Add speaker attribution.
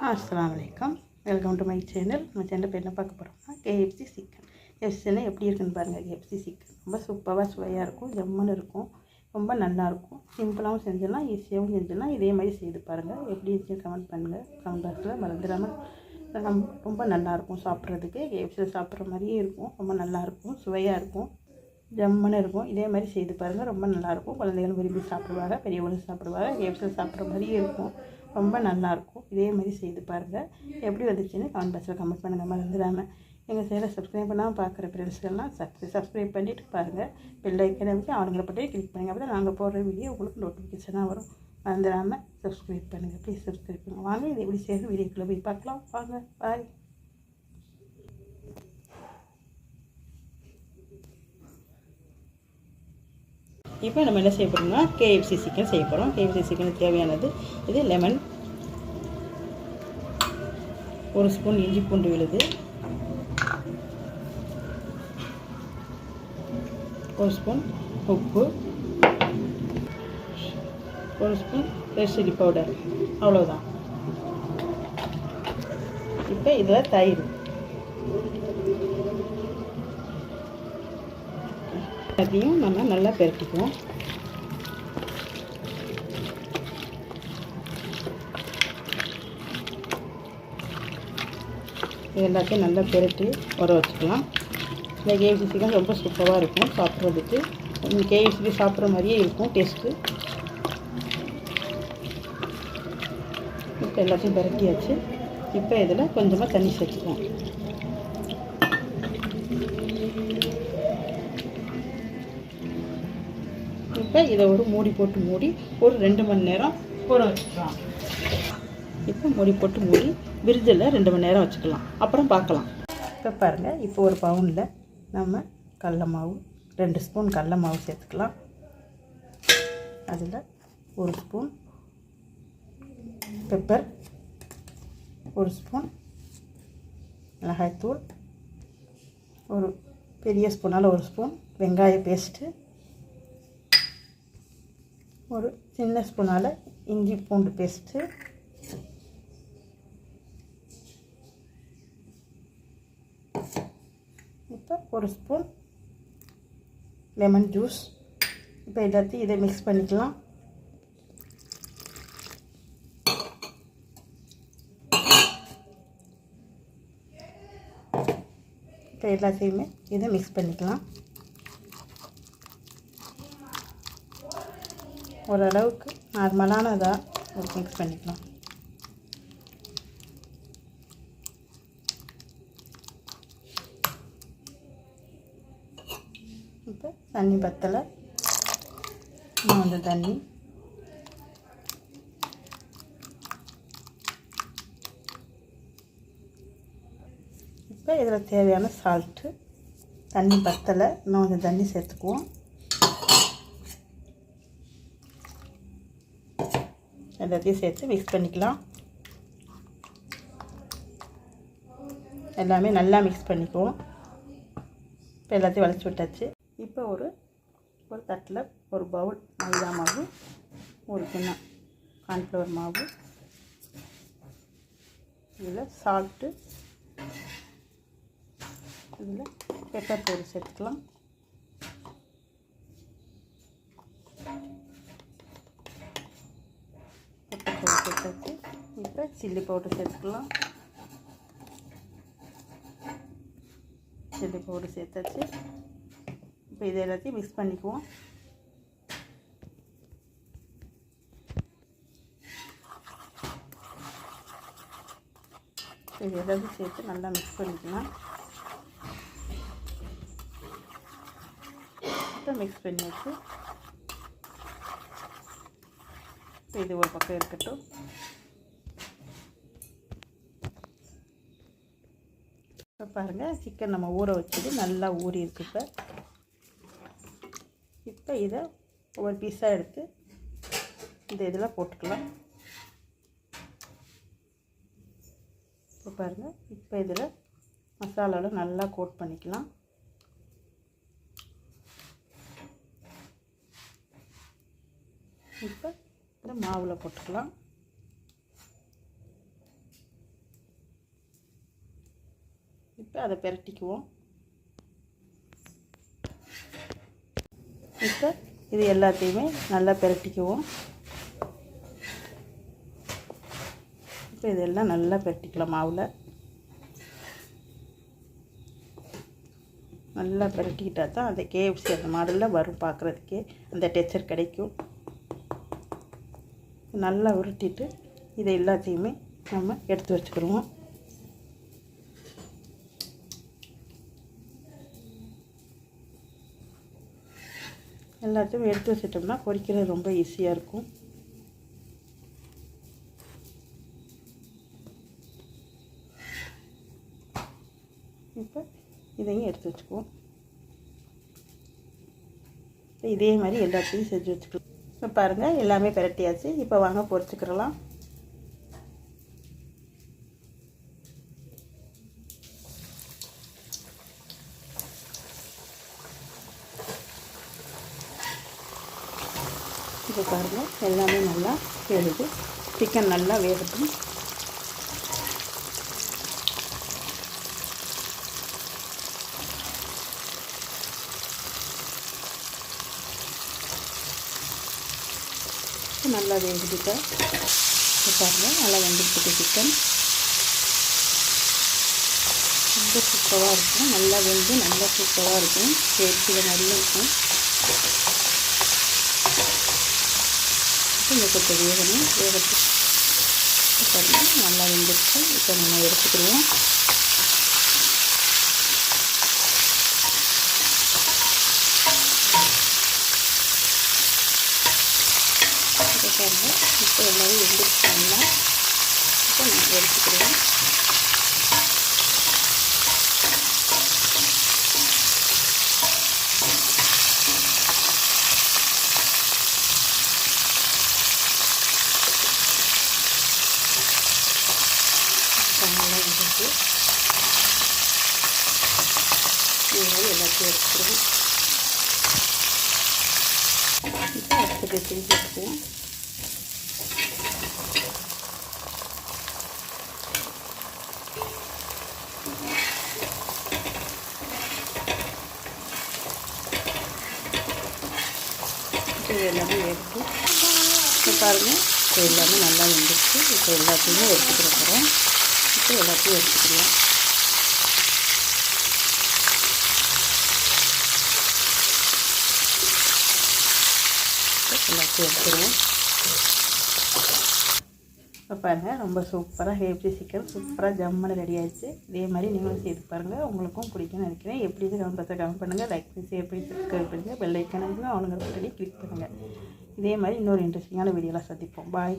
Speaker 1: அஸ்ஸலாமு அலைக்கும். Welcome to my channel. நம்ம சேனல் இப்போ என்ன பார்க்க போகிறோம்னா கேஎஃப்சி சிக்கன். கேஎஃப்சினா எப்படி இருக்குன்னு பாருங்கள். கேஎஃப்சி சிக்கன் ரொம்ப சூப்பராக சுவையாக இருக்கும், ஜம்முன்னு இருக்கும், ரொம்ப நல்லாயிருக்கும். சிம்பிளாகவும் செஞ்சிடலாம், ஈஸியாகவும் செஞ்சிடலாம். இதே மாதிரி செய்து பாருங்கள். எப்படி இருந்துச்சு கமெண்ட் பண்ணுங்கள். கமெண்ட் பாக்ஸில் மறந்துடாமல். ரொம்ப நல்லாயிருக்கும் சாப்பிட்றதுக்கு. கேஎஃப்சியில் சாப்பிட்ற மாதிரியே இருக்கும். ரொம்ப நல்லாயிருக்கும், சுவையாக இருக்கும், ஜம்முன்னு இருக்கும். இதே மாதிரி செய்து பாருங்கள். ரொம்ப நல்லாயிருக்கும். குழந்தைகளும் விரும்பி சாப்பிடுவாங்க, பெரியவங்களும் சாப்பிடுவாங்க. கேஎஃப்சியில் சாப்பிட்ற மாதிரியே இருக்கும், ரொம்ப நல்லாயிருக்கும். இதே மாதிரி செய்து பாருங்கள். எப்படி வந்துச்சுன்னு கமெண்ட் பாக்ஸில் கமெண்ட் பண்ணுங்கள். மறந்துடாமல் எங்கள் சேனலை சப்ஸ்கிரைப் பண்ணாமல் பார்க்குற ஃப்ரெண்ட்ஸ்கெல்லாம் சப்ஸ்கிரைப் பண்ணிவிட்டு பாருங்கள். பெல் ஐக்கனை வச்சு அவங்கள பற்றியே கிளிக் பண்ணுங்கள். அப்போ தான் நாங்கள் போடுற வீடியோ உங்களுக்கு நோட்டிஃபிகேஷனாக வரும். மறந்துடாமல் சப்ஸ்கிரைப் பண்ணுங்கள். ப்ளீஸ் சப்ஸ்கிரைப் பண்ணுங்கள். வாங்க இது எப்படி செய்கிற வீடியோக்குள்ளே போய் பார்க்கலாம். வாங்க, பாய். இப்போ நம்ம என்ன செய்ய போகிறோம்னா கேஎஃப்சி சிக்கன் செய்ய போகிறோம். கேஎஃப்சி சிக்கனுக்கு தேவையானது இது லெமன், 1 ஸ்பூன் இஞ்சி பூண்டு விழுது, 1 ஸ்பூன் உப்பு, 1 ஸ்பூன் ரெட் சில்லி பவுடர், அவ்வளோதான். இப்போ இதில் தயிர், அதையும் நம்ம நல்லா பெரட்டிக்குவோம். இது எல்லாத்தையும் நல்லா பெரட்டி உர வச்சுக்கலாம். இந்த கேஎஃப்சி சிக்கன் ரொம்ப சூப்பராக இருக்கும் சாப்பிட்றதுக்கு. கேஎஃப்சி சாப்பிட்ற மாதிரியே இருக்கும் டேஸ்ட்டு. இப்போ எல்லாத்தையும் பெரட்டியாச்சு. இப்போ இதில் கொஞ்சமாக தண்ணி சேர்த்துக்குவோம். இப்போ இதை ஒரு மூடி போட்டு மூடி ஒரு 2 மணி நேரம் ஊற வச்சுக்கலாம். இப்போ மூடி போட்டு மூடி ஃப்ரிட்ஜில் 2 மணி நேரம் வச்சுக்கலாம். அப்புறம் பார்க்கலாம். இப்போ பாருங்கள், இப்போ ஒரு பவுனில் நம்ம கடல மாவு 2 ஸ்பூன் கடல மாவு சேர்த்துக்கலாம். அதில் 1 ஸ்பூன் பெப்பர், 1 ஸ்பூன் மிளகாய்த்தூள், ஒரு பெரிய ஸ்பூனால் 1 ஸ்பூன் வெங்காய பேஸ்ட்டு, ஒரு சின்ன ஸ்பூனால் இஞ்சி பூண்டு பேஸ்ட்டு, இப்போ 1 ஸ்பூன் லெமன் ஜூஸ். இப்போ எல்லாத்தையும் இதை மிக்ஸ் பண்ணிக்கலாம். இப்போ எல்லாத்தையுமே இதை மிக்ஸ் பண்ணிக்கலாம். ஓரளவுக்கு நார்மலானதாக மிக்ஸ் பண்ணிக்கலாம். இப்போ தண்ணி பத்தலை, இன்னும் கொஞ்சம் தண்ணி. இப்போ இதில் தேவையான சால்ட்டு. தண்ணி பத்தலை, இன்னும் கொஞ்சம் தண்ணி சேர்த்துக்குவோம். எல்லாத்தையும் சேர்த்து மிக்ஸ் பண்ணிக்கலாம். எல்லாமே நல்லா மிக்ஸ் பண்ணிக்குவோம். இப்போ எல்லாத்தையும் வளைச்சி விட்டாச்சு. இப்போ ஒரு தட்டில் ஒரு பவுல் மைதா மாவு, ஒரு கிண்ணம் கார்ன்ஃப்ளவர் மாவு, இதில் சால்ட்டு, இதில் பெப்பர் பவுடர் சேர்த்துக்கலாம். பெப்பர் பவுடர் சேர்த்தாச்சு. இப்போ சில்லி பவுடர் சேர்த்துக்கலாம். சில்லி பவுடர் சேர்த்தாச்சு. இப்போ இது எல்லாத்தையும் மிக்ஸ் பண்ணிக்குவோம். இது எல்லாத்தையும் சேர்த்து நல்லா மிக்ஸ் பண்ணிக்கலாம். இப்போ மிக்ஸ் பண்ணியாச்சு. இது ஒரு பக்கம் இருக்கட்டும். இப்போ பாருங்கள், சிக்கன் நம்ம ஊற வச்சது நல்லா ஊறி இருக்கு. இப்போ இதை ஒவ்வொரு பீஸாக எடுத்து இந்த இதில் போட்டுக்கலாம். இப்போ பாருங்கள், இப்போ இதில் மசாலாவில் நல்லா கோட் பண்ணிக்கலாம். இப்போ இந்த மாவில் போட்டுக்கலாம். இப்போ அதை பிரட்டிக்குவோம். இப்போ இது எல்லாத்தையுமே நல்லா பிரட்டிக்குவோம். இப்போ இதெல்லாம் நல்லா பிரட்டிக்கலாம். மாவில் நல்லா பிரட்டிக்கிட்டால் தான் அந்த KFC அந்த மாடலில் வரும். பார்க்குறதுக்கே அந்த டெக்ஸ்சர் கிடைக்கும். நல்லா உருட்டிட்டு இதை எல்லாத்தையுமே நம்ம எடுத்து வச்சுக்கிடுவோம். எல்லாத்தையும் எடுத்து வச்சிட்டோம்னா பொரிக்கிறது ரொம்ப ஈஸியாக இருக்கும். இப்போ இதையும் எடுத்து வச்சுக்குவோம். இதே மாதிரி எல்லாத்தையும் செஞ்சு வச்சுக்கலாம். இப்போ பாருங்கள் எல்லாமே பிரட்டியாச்சு. இப்போ வாங்க பொரிச்சுக்கிறலாம். இப்போ பாருங்கள் எல்லாமே நல்லா வேகுது. சிக்கன் நல்லா வேகட்டும். நல்லா வேகுதுக்க. பாருங்கள் நல்லா வெந்துட்டு சிக்கன் ரொம்ப சூப்பராக இருக்கும். நல்லா வெந்து நல்லா சூப்பராக இருக்கும். டேஸ்ட்டில் நல்லா இருக்கும். இந்த கொஞ்சம் வேகணும். வேகத்து பாருங்கள் நல்லா வெந்துருச்சு. இப்போ நம்ம எடுத்துக்கிடுவோம். பாருங்கள் இப்போ எல்லோரும் வெந்துருச்சாங்கன்னா இப்போ நம்ம எடுத்துக்கிடுவோம். நல்லா வெந்துச்சு. இது மாதிரி எல்லாத்தையும் எடுத்துக்கிடுவோம். இப்போ அடுத்த பேசி எடுத்துக்குவோம். இது எல்லாமே எடுத்து இப்போ பாருங்கள் இப்போ எல்லாமே நல்லா வெந்துச்சு. இப்போ எல்லாத்தையுமே எடுத்துக்கிற போகிறோம். இப்போ எல்லாத்தையும் எடுத்துக்கலாம். எல்லாத்தையும் எடுத்துருவோம். இப்போ பாருங்கள் ரொம்ப சூப்பராக KFC சிக்கன் சூப்பராக ஜம்முன்னு ரெடி ஆகிடுச்சு. இதே மாதிரி நீங்களும் செய்து பாருங்கள். உங்களுக்கும் பிடிக்கும்னு நினைக்கிறேன். எப்படி கமெண்ட் பண்ணுங்கள். லைக் பண்ணி ஷேர் பண்ணி சப்ஸ்கிரைப் பண்ணுங்கள். பெல் ஐக்கானுக்கு அவனுங்க கிளிக் பண்ணுங்கள். இதே மாதிரி இன்னொரு இன்ட்ரெஸ்டிங்கான வீடியோலாம் சந்திப்போம். பாய்.